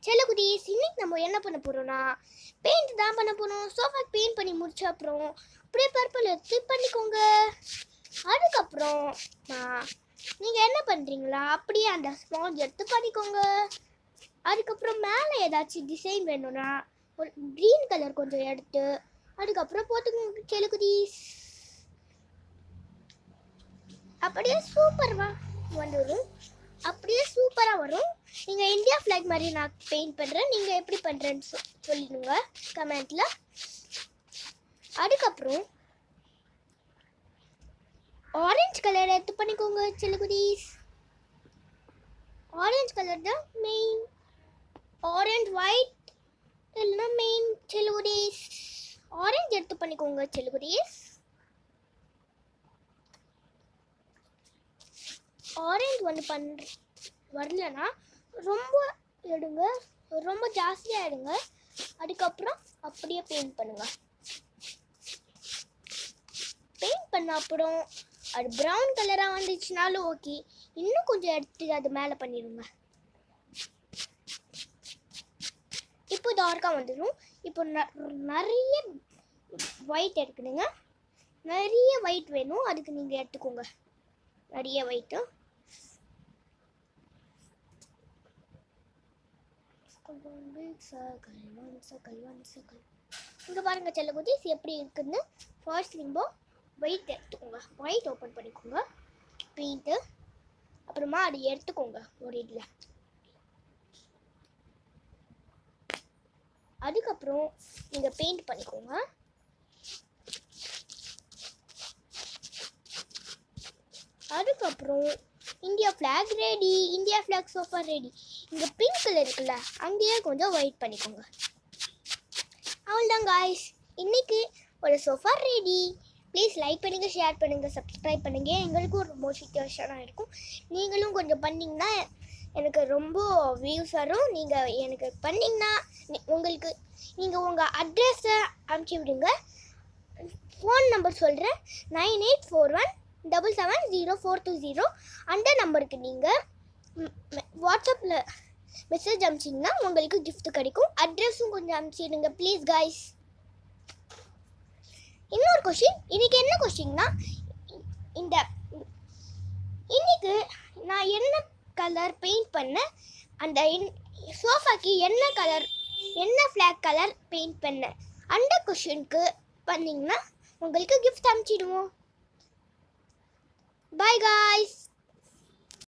செல்லக்குட்டீஸ், இன்னைக்கு நம்ம என்ன பண்ண போறோம்னா பெயிண்ட் தான் பண்ண போறோம். சோஃபாக்கு பெயிண்ட் பண்ணி முடிச்ச அப்புறம் அப்படியே பர்பிள் எடுத்து பண்ணிக்கோங்க. அதுக்கப்புறம் நீங்கள் என்ன பண்ணுறீங்களா அப்படியே அந்த ஸ்பாஞ்ச் எடுத்து பண்ணிக்கோங்க. அதுக்கப்புறம் மேலே ஏதாச்சும் டிசைன் வேணும்னா ஒரு க்ரீன் கலர் கொஞ்சம் எடுத்து அதுக்கப்புறம் போட்டுக்கோங்க செல்லக்குட்டீஸ். அப்படியே சூப்பராக வந்துடும். அப்படியே சூப்பராக வரும். நீங்கள் இந்தியா ஃப்ளாக் மாதிரி நான் பெயிண்ட் பண்ணுறேன். நீங்கள் எப்படி பண்ணுறேன்னு சொல்லிடுங்க கமெண்ட்டில். அதுக்கப்புறம் ஆரஞ்சு கலர் எடுத்து பண்ணிக்கோங்க செல்லக்குட்டீஸ். ஆரஞ்சு கலர் தான் மெயின். ஆரஞ்சு ஒயிட் இல்லைன்னா மெயின் செல்லக்குட்டீஸ். ஆரஞ்சு எடுத்து பண்ணிக்கோங்க செல்லக்குட்டீஸ். ஆரஞ்சு ஒன்று வரலன்னா ரொம்ப எடுங்க, ரொம்ப ஜாஸ்தியாக எடுங்க. அதுக்கப்புறம் அப்படியே பெயிண்ட் பண்ணுங்க. பெயிண்ட் பண்ண அப்புறம் அது ப்ரௌன் கலராக வந்துச்சுனாலும் ஓகே. இன்னும் கொஞ்சம் எடுத்து அது மேலே பண்ணிடுங்க. இப்போ டார்க்காக வந்துடும். இப்போ நிறைய ஒயிட் எடுக்கணுங்க. நிறைய ஒயிட் வேணும். அதுக்கு நீங்கள் எடுத்துக்கோங்க நிறைய ஒயிட்டு. இங்கே பாருங்கள் செல்லக்குட்டீஸ் எப்படி இருக்குன்னு. ஃபர்ஸ்ட் லிம்போ ஒயிட் எடுத்துக்கோங்க. ஒயிட் ஓப்பன் பண்ணிக்கோங்க பெயிண்ட்டு. அப்புறமா அது எடுத்துக்கோங்க ஒரு இதில். அதுக்கப்புறம் நீங்கள் பெயிண்ட் பண்ணிக்கோங்க. அதுக்கப்புறம் India flag ready. India flag sofa ready. இங்கே பிங்க் கலர் இருக்குல்ல, அங்கேயே கொஞ்சம் ஒயிட் பண்ணிக்கோங்க. அவ்வளோதான் காய்ஸ், இன்னைக்கு ஒரு சோஃபா ரெடி. ப்ளீஸ் லைக் பண்ணுங்கள், ஷேர் பண்ணுங்கள், சப்ஸ்கிரைப் பண்ணுங்கள். எங்களுக்கும் ஒரு மோட்டிவேஷனாக இருக்கும். நீங்களும் கொஞ்சம் பண்ணிங்கன்னா எனக்கு ரொம்ப வியூஸ் வரும். நீங்கள் எனக்கு பண்ணிங்கன்னா உங்களுக்கு நீங்கள் உங்கள் அட்ரெஸை அனுப்பிச்சி விடுங்க. ஃபோன் நம்பர் சொல்கிறேன், 9841770420. அந்த நம்பருக்கு நீங்கள் வாட்ஸ்அப்பில் மெசேஜ் அனுப்பிச்சிங்கன்னா உங்களுக்கு கிஃப்ட் கிடைக்கும். அட்ரெஸும் கொஞ்சம் அனுப்பிச்சிடுங்க ப்ளீஸ் காய்ஸ். இன்னொரு கொஷின், இன்னைக்கு என்ன கொஷின்னா, இன்னைக்கு நான் என்ன கலர் பெயிண்ட் பண்ணேன், அந்த சோஃபாக்கு என்ன கலர், என்ன ஃப்ளாக் கலர் பெயிண்ட் பண்ணேன், அந்த கொஷினுக்கு பண்ணிங்கன்னா உங்களுக்கு கிஃப்ட் அனுப்பிச்சிடுவோம். Bye guys.